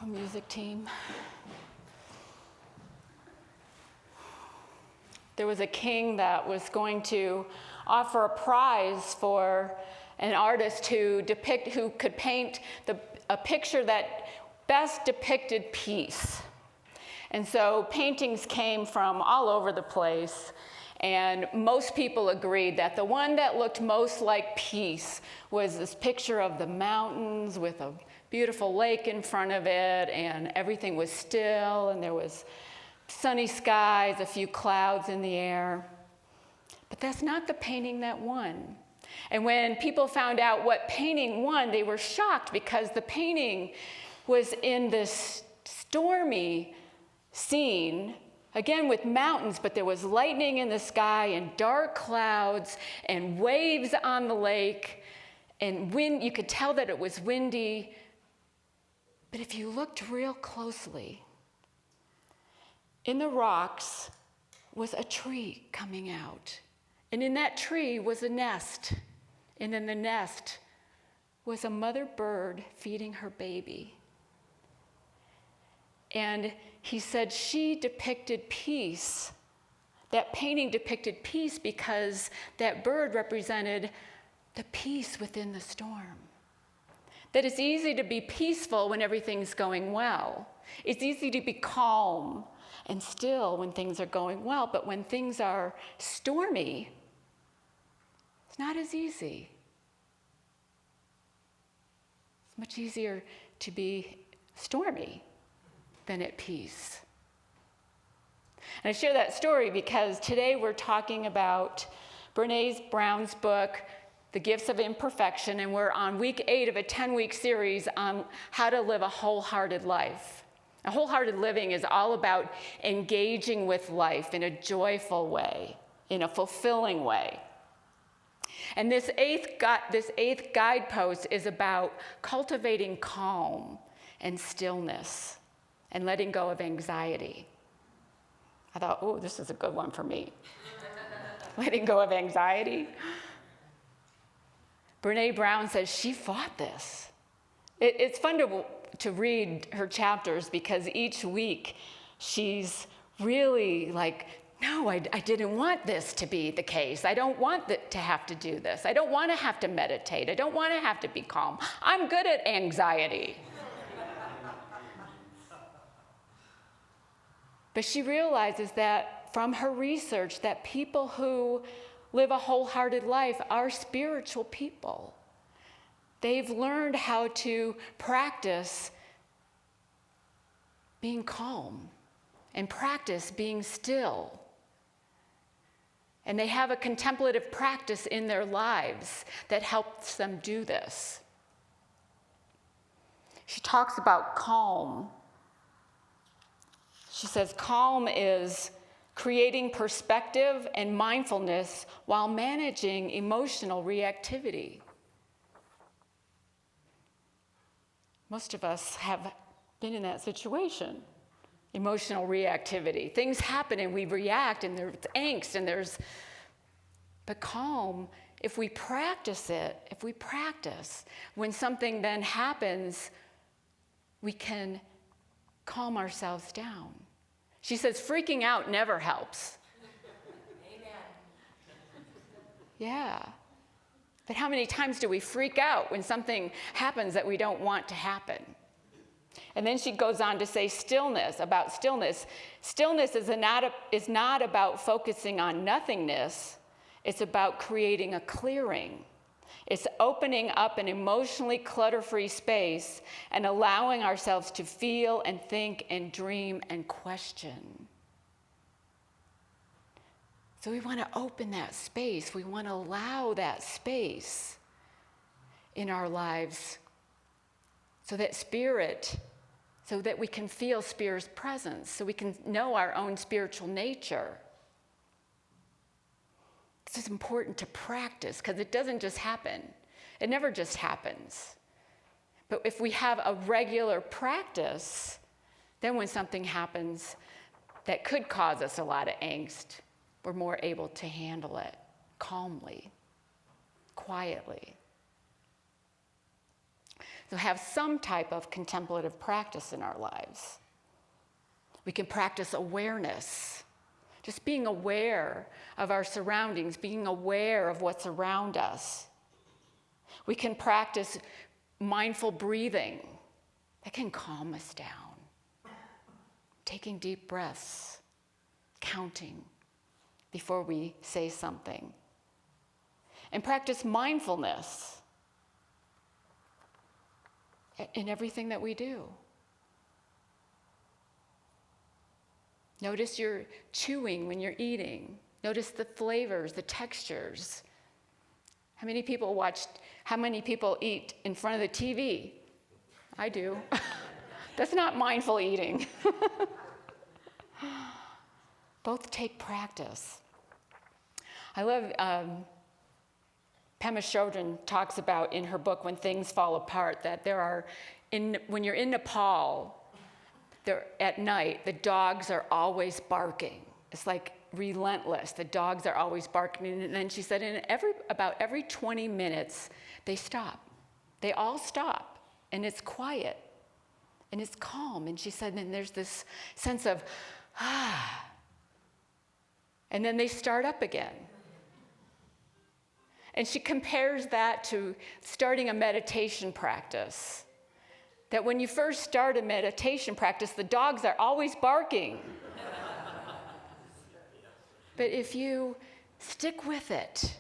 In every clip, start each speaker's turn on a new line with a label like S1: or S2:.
S1: Music team. There was a king that was going to offer a prize for an artist who could paint a picture that best depicted peace. And so paintings came from all over the place, and most people agreed that the one that looked most like peace was this picture of the mountains with a beautiful lake in front of it, and everything was still, and there was sunny skies, a few clouds in the air. But that's not the painting that won. And when people found out what painting won, they were shocked because the painting was in this stormy scene, again with mountains, but there was lightning in the sky and dark clouds and waves on the lake and wind. You could tell that it was windy. But if you looked real closely, in the rocks was a tree coming out. And in that tree was a nest. And in the nest was a mother bird feeding her baby. And he said she depicted peace. That painting depicted peace because that bird represented the peace within the storm. That it's easy to be peaceful when everything's going well. It's easy to be calm and still when things are going well, but when things are stormy, it's not as easy. It's much easier to be stormy than at peace. And I share that story because today we're talking about Brene Brown's book, The Gifts of Imperfection, and we're on week 8 of a 10-week series on how to live a wholehearted life. A wholehearted living is all about engaging with life in a joyful way, in a fulfilling way. And this eighth guidepost is about cultivating calm and stillness and letting go of anxiety. I thought, oh, this is a good one for me. Letting go of anxiety. Brene Brown says she fought this. It's fun to read her chapters because each week she's really like, no, I didn't want this to be the case. I don't want to have to do this. I don't want to have to meditate. I don't want to have to be calm. I'm good at anxiety. But she realizes that from her research that people who live a wholehearted life are spiritual people. They've learned how to practice being calm and practice being still. And they have a contemplative practice in their lives that helps them do this. She talks about calm. She says calm is creating perspective and mindfulness while managing emotional reactivity. Most of us have been in that situation, emotional reactivity. Things happen and we react and there's angst but calm, if we practice, when something then happens, we can calm ourselves down. She says freaking out never helps.
S2: Amen.
S1: Yeah. But how many times do we freak out when something happens that we don't want to happen? And then she goes on to say about stillness. Stillness is not about focusing on nothingness. It's about creating a clearing. It's opening up an emotionally clutter-free space and allowing ourselves to feel and think and dream and question. So we want to open that space. We want to allow that space in our lives so that we can feel Spirit's presence, so we can know our own spiritual nature. This is important to practice because it doesn't just happen. It never just happens. But if we have a regular practice, then when something happens that could cause us a lot of angst, we're more able to handle it calmly, quietly. So have some type of contemplative practice in our lives. We can practice awareness, just being aware of our surroundings, being aware of what's around us. We can practice mindful breathing. That can calm us down. Taking deep breaths, counting before we say something. And practice mindfulness in everything that we do. Notice your chewing when you're eating. Notice the flavors, the textures. How many people eat in front of the TV? I do. That's not mindful eating. Both take practice. I love, Pema Chodron talks about in her book, When Things Fall Apart, that when you're in Nepal, at night, the dogs are always barking. It's like relentless. The dogs are always barking. And then she said, about every 20 minutes, they stop. They all stop. And it's quiet. And it's calm. And she said, then there's this sense of, and then they start up again. And she compares that to starting a meditation practice. That when you first start a meditation practice, the dogs are always barking. But if you stick with it,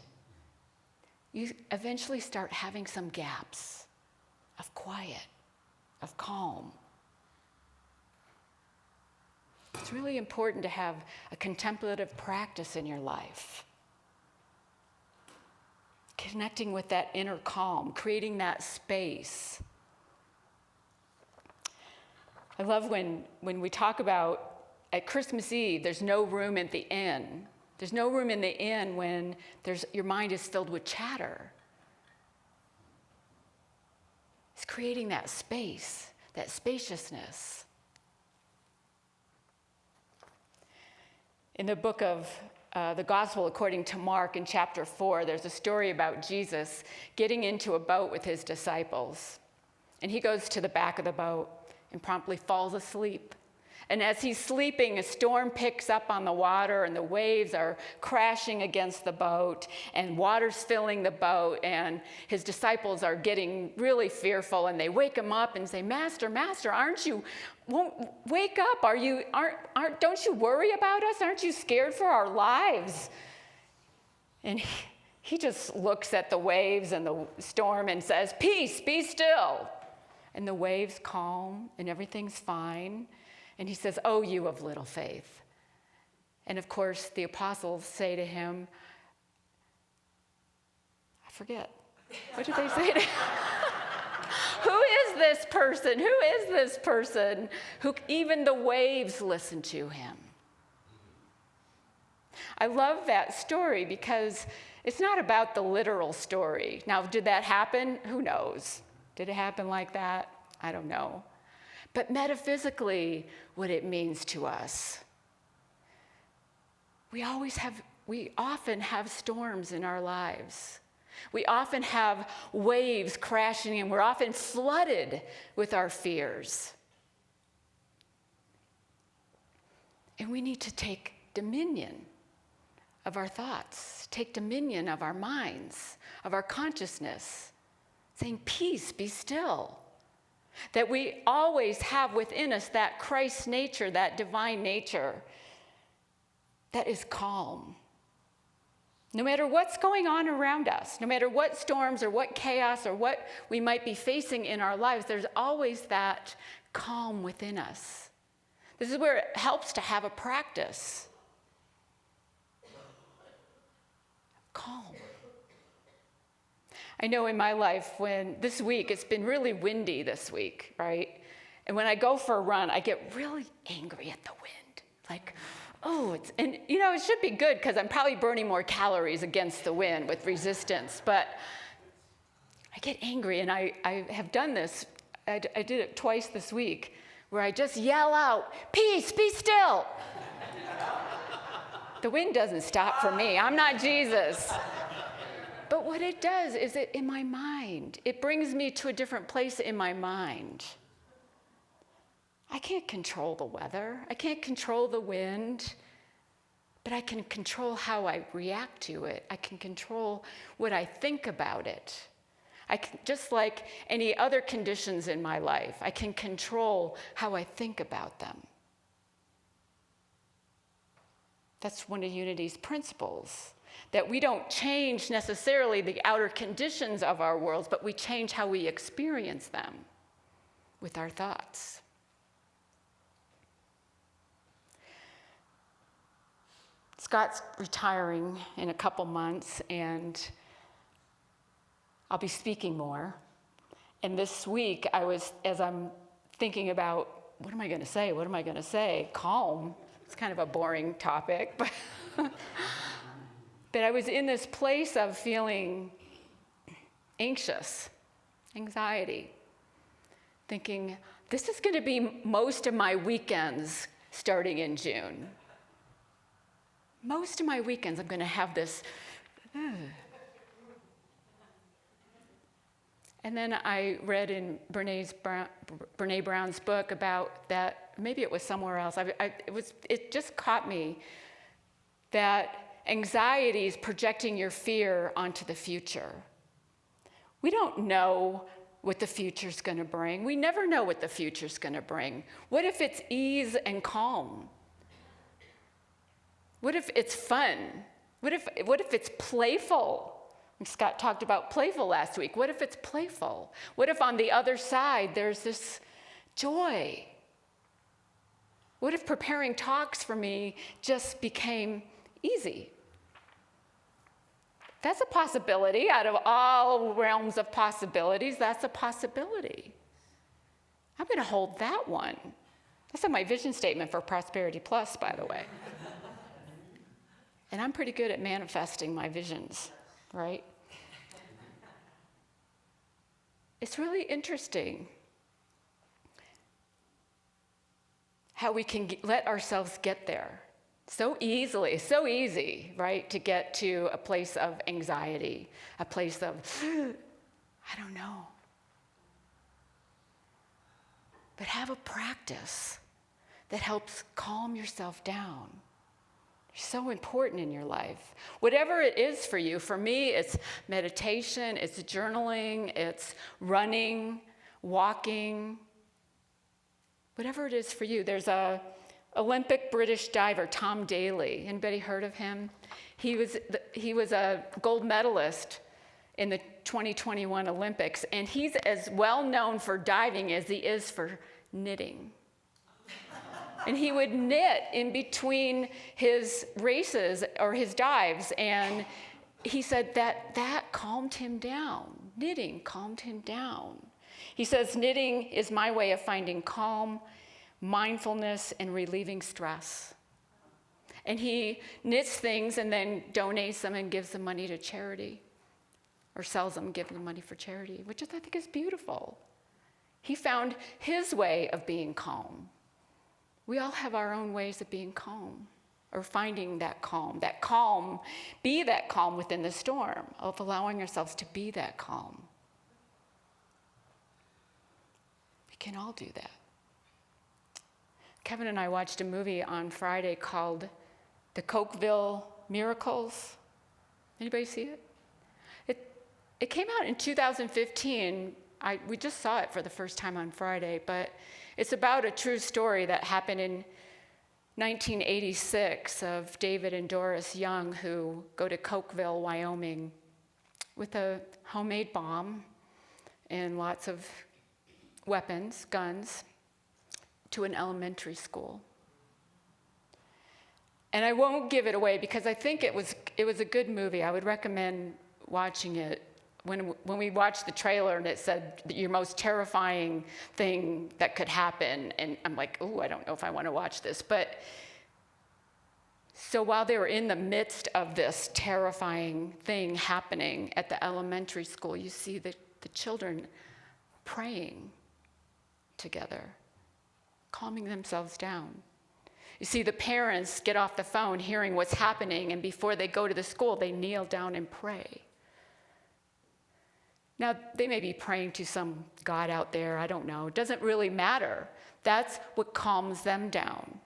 S1: you eventually start having some gaps of quiet, of calm. It's really important to have a contemplative practice in your life. Connecting with that inner calm, creating that space. I love when we talk about at Christmas Eve, there's no room at the inn. There's no room in the inn when your mind is filled with chatter. It's creating that space, that spaciousness. In the book of the Gospel according to Mark in chapter 4, there's a story about Jesus getting into a boat with his disciples. And he goes to the back of the boat and promptly falls asleep. And as he's sleeping, a storm picks up on the water, and the waves are crashing against the boat, and water's filling the boat, and his disciples are getting really fearful, and they wake him up and say, Master, won't wake up. Don't you worry about us? Aren't you scared for our lives? And he just looks at the waves and the storm and says, Peace, be still. And the waves calm, and everything's fine. And he says, Oh, you of little faith. And of course, the apostles say to him, I forget. What did they say to him? Who is this person? Who is this person who even the waves listen to him? I love that story because it's not about the literal story. Now, did that happen? Who knows? Did it happen like that? I don't know. But metaphysically, what it means to us. We often have storms in our lives. We often have waves crashing in. We're often flooded with our fears. And we need to take dominion of our thoughts, take dominion of our minds, of our consciousness, saying, Peace, be still. That we always have within us that Christ nature, that divine nature that is calm. No matter what's going on around us, no matter what storms or what chaos or what we might be facing in our lives, there's always that calm within us. This is where it helps to have a practice. Calm. I know in my life this week, it's been really windy this week, right? And when I go for a run, I get really angry at the wind. Like, it should be good because I'm probably burning more calories against the wind with resistance, but I get angry, and I have done this. I did it twice this week, where I just yell out, Peace, be still. The wind doesn't stop for me. I'm not Jesus. But what it does is it in my mind, it brings me to a different place in my mind. I can't control the weather. I can't control the wind. But I can control how I react to it. I can control what I think about it. I can, just like any other conditions in my life, I can control how I think about them. That's one of Unity's principles, that we don't change necessarily the outer conditions of our worlds, but we change how we experience them with our thoughts. Scott's retiring in a couple months, and I'll be speaking more. And this week, as I'm thinking about, what am I going to say? What am I going to say? Calm. It's kind of a boring topic, but but I was in this place of feeling anxious, anxiety, thinking, this is going to be most of my weekends starting in June. Most of my weekends, I'm going to have this. And then I read in Brene Brown's book about that. Maybe it was somewhere else. It just caught me that anxiety is projecting your fear onto the future. We don't know what the future's going to bring. We never know what the future's going to bring. What if it's ease and calm? What if it's fun? What if it's playful? Scott talked about playful last week. What if it's playful? What if on the other side there's this joy? What if preparing talks for me just became easy? That's a possibility. Out of all realms of possibilities, that's a possibility. I'm going to hold that one. That's on my vision statement for Prosperity Plus, by the way. And I'm pretty good at manifesting my visions, right? It's really interesting how we can let ourselves get there so easily, so easy, right? To get to a place of anxiety, a place of, I don't know. But have a practice that helps calm yourself down. So important in your life. Whatever it is for you, for me, it's meditation, it's journaling, it's running, walking, whatever it is for you. There's a Olympic British diver, Tom Daley. Anybody heard of him? He was a gold medalist in the 2021 Olympics, and he's as well known for diving as he is for knitting. And he would knit in between his races or his dives. And he said that calmed him down. Knitting calmed him down. He says, knitting is my way of finding calm, mindfulness, and relieving stress. And he knits things and then donates them and gives them money to charity. Or sells them, gives them money for charity, which I think is beautiful. He found his way of being calm. We all have our own ways of being calm, or finding that calm. Be that calm within the storm, of allowing ourselves to be that calm. We can all do that. Kevin and I watched a movie on Friday called The Cokeville Miracles. Anybody see it? It came out in 2015. We just saw it for the first time on Friday, but it's about a true story that happened in 1986 of David and Doris Young, who go to Cokeville, Wyoming, with a homemade bomb and lots of weapons, guns, to an elementary school. And I won't give it away because I think it was a good movie. I would recommend watching it. When we watched the trailer and it said your most terrifying thing that could happen, and I'm like, oh, I don't know if I want to watch this. But so while they were in the midst of this terrifying thing happening at the elementary school, you see the children praying together, calming themselves down. You see the parents get off the phone hearing what's happening, and before they go to the school, they kneel down and pray. Now, they may be praying to some God out there, I don't know. It doesn't really matter. That's what calms them down.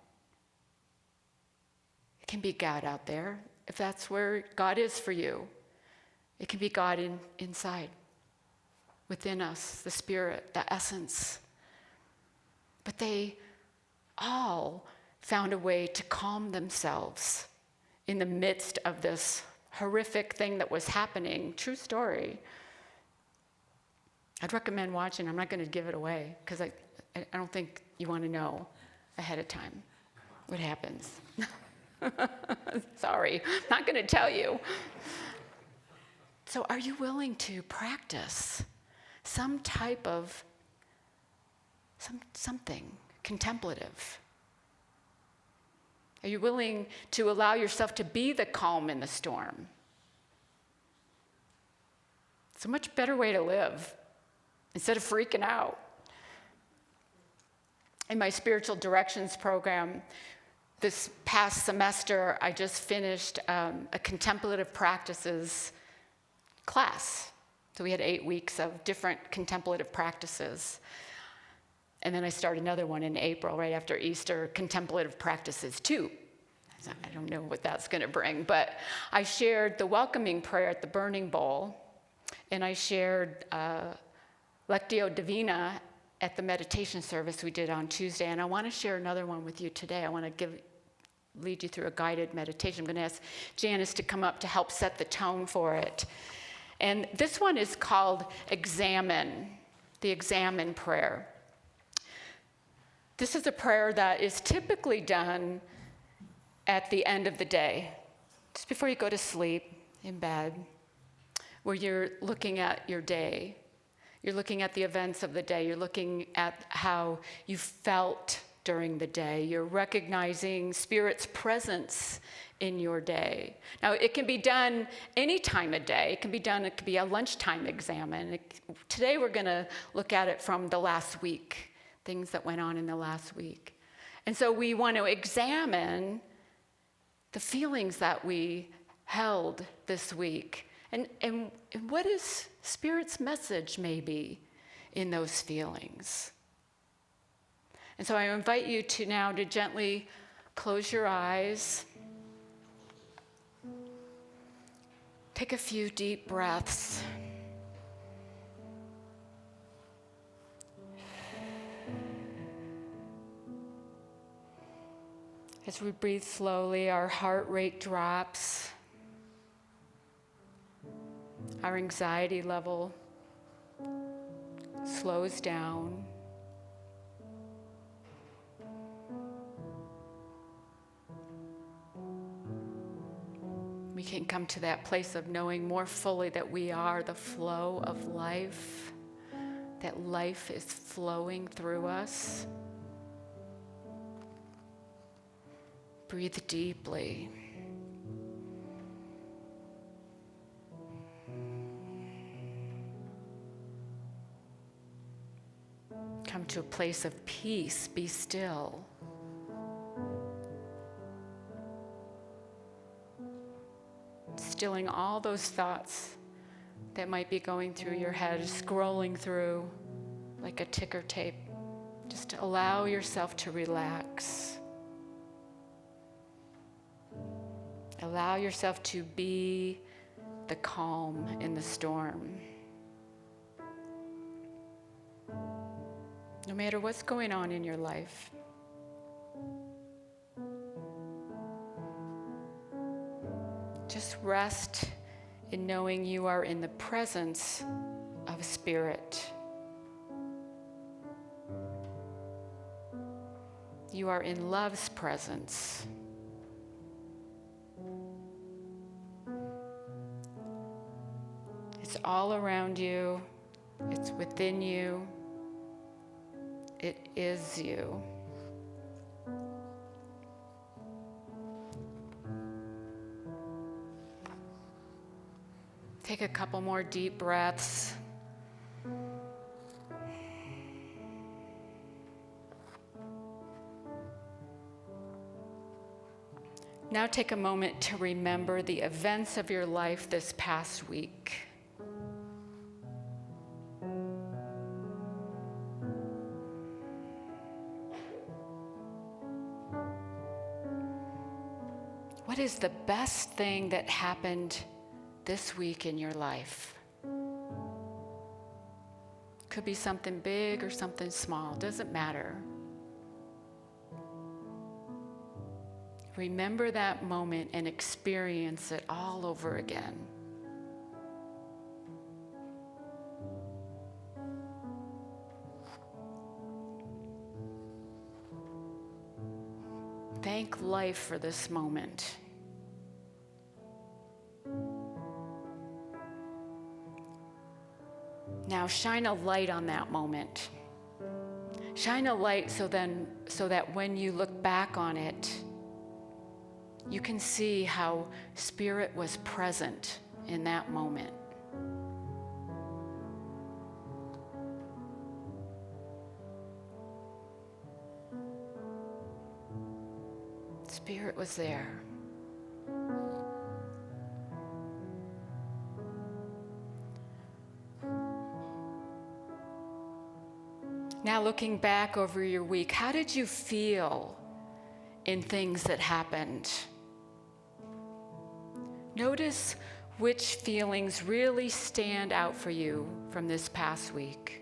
S1: It can be God out there, if that's where God is for you. It can be God inside, within us, the Spirit, the essence. But they all found a way to calm themselves in the midst of this horrific thing that was happening. True story. I'd recommend watching. I'm not going to give it away because I don't think you want to know ahead of time what happens. Sorry, not going to tell you. So are you willing to practice some type of something contemplative? Are you willing to allow yourself to be the calm in the storm? It's a much better way to live instead of freaking out. In my spiritual directions program, this past semester, I just finished a contemplative practices class. So we had 8 weeks of different contemplative practices. And then I start another one in April, right after Easter, contemplative practices 2. So I don't know what that's going to bring, but I shared the welcoming prayer at the burning bowl, and I shared Lectio Divina at the meditation service we did on Tuesday, and I want to share another one with you today. I want to lead you through a guided meditation. I'm going to ask Janice to come up to help set the tone for it. And this one is called Examine, the Examine prayer. This is a prayer that is typically done at the end of the day, just before you go to sleep in bed, where you're looking at your day. You're looking at the events of the day. You're looking at how you felt during the day. You're recognizing Spirit's presence in your day. Now, it can be done any time of day. It can be a lunchtime examine. Today, we're going to look at it from the last week, things that went on in the last week. And so we want to examine the feelings that we held this week. And what is Spirit's message maybe in those feelings? And so I invite you to now to gently close your eyes. Take a few deep breaths. As we breathe slowly, our heart rate drops. Our anxiety level slows down. We can come to that place of knowing more fully that we are the flow of life, that life is flowing through us. Breathe deeply. Come to a place of peace. Be still. Stilling all those thoughts that might be going through your head, scrolling through like a ticker tape. Just allow yourself to relax. Allow yourself to be the calm in the storm. No matter what's going on in your life. Just rest in knowing you are in the presence of Spirit. You are in love's presence. It's all around you. It's within you. It is you. Take a couple more deep breaths. Now take a moment to remember the events of your life this past week. What is the best thing that happened this week in your life? Could be something big or something small, doesn't matter. Remember that moment and experience it all over again. Thank life for this moment. Now shine a light on that moment. Shine a light so that when you look back on it, you can see how Spirit was present in that moment. Spirit was there. Now looking back over your week, how did you feel in things that happened? Notice which feelings really stand out for you from this past week.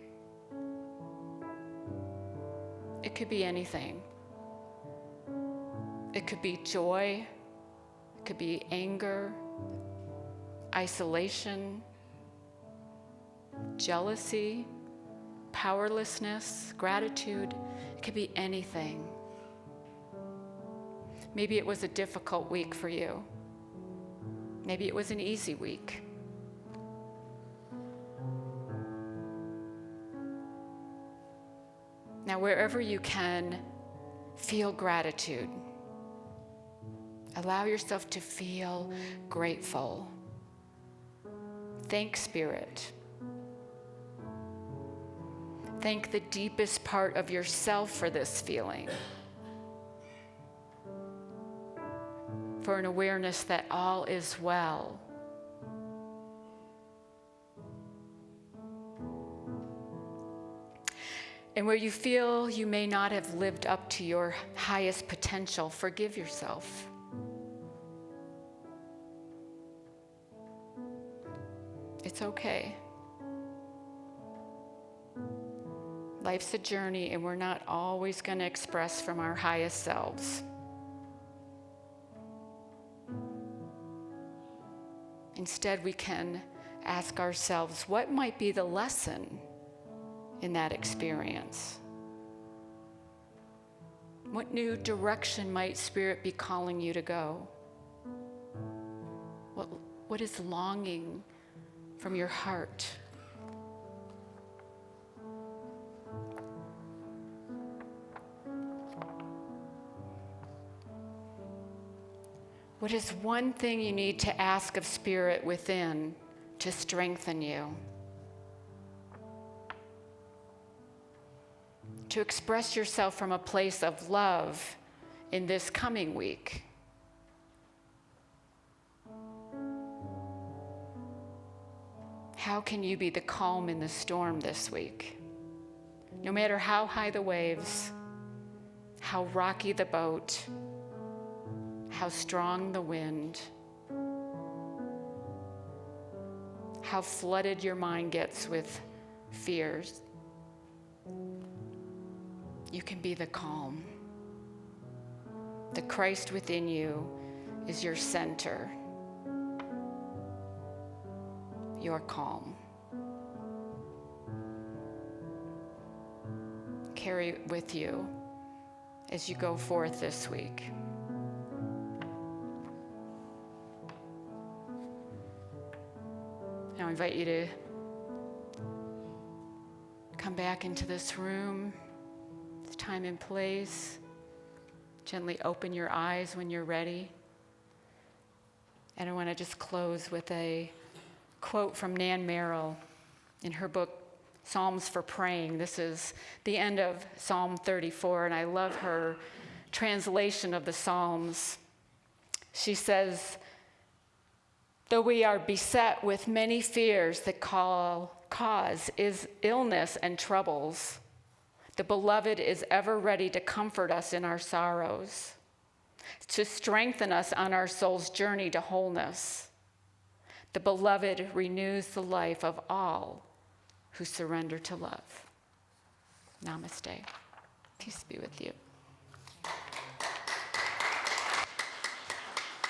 S1: It could be anything. It could be joy, it could be anger, isolation, jealousy, powerlessness, gratitude. It could be anything. Maybe it was a difficult week for you. Maybe it was an easy week. Now, wherever you can, feel gratitude. Allow yourself to feel grateful. Thank Spirit. Thank the deepest part of yourself for this feeling. For an awareness that all is well. And where you feel you may not have lived up to your highest potential, forgive yourself. It's okay. Life's a journey, and we're not always going to express from our highest selves. Instead, we can ask ourselves, what might be the lesson in that experience? What new direction might Spirit be calling you to go? What is longing from your heart? What is one thing you need to ask of Spirit within to strengthen you? To express yourself from a place of love in this coming week. How can you be the calm in the storm this week? No matter how high the waves, how rocky the boat, how strong the wind, how flooded your mind gets with fears, you can be the calm. The Christ within you is your center. Your calm. Carry it with you as you go forth this week. Now I invite you to come back into this room, this time and place. Gently open your eyes when you're ready. And I want to just close with a quote from Nan Merrill in her book, Psalms for Praying. This is the end of Psalm 34, and I love her translation of the Psalms. She says, though we are beset with many fears that cause is illness and troubles, the Beloved is ever ready to comfort us in our sorrows. to strengthen us on our soul's journey to wholeness. The beloved renews the life of all who surrender to love. Namaste. Peace be with you.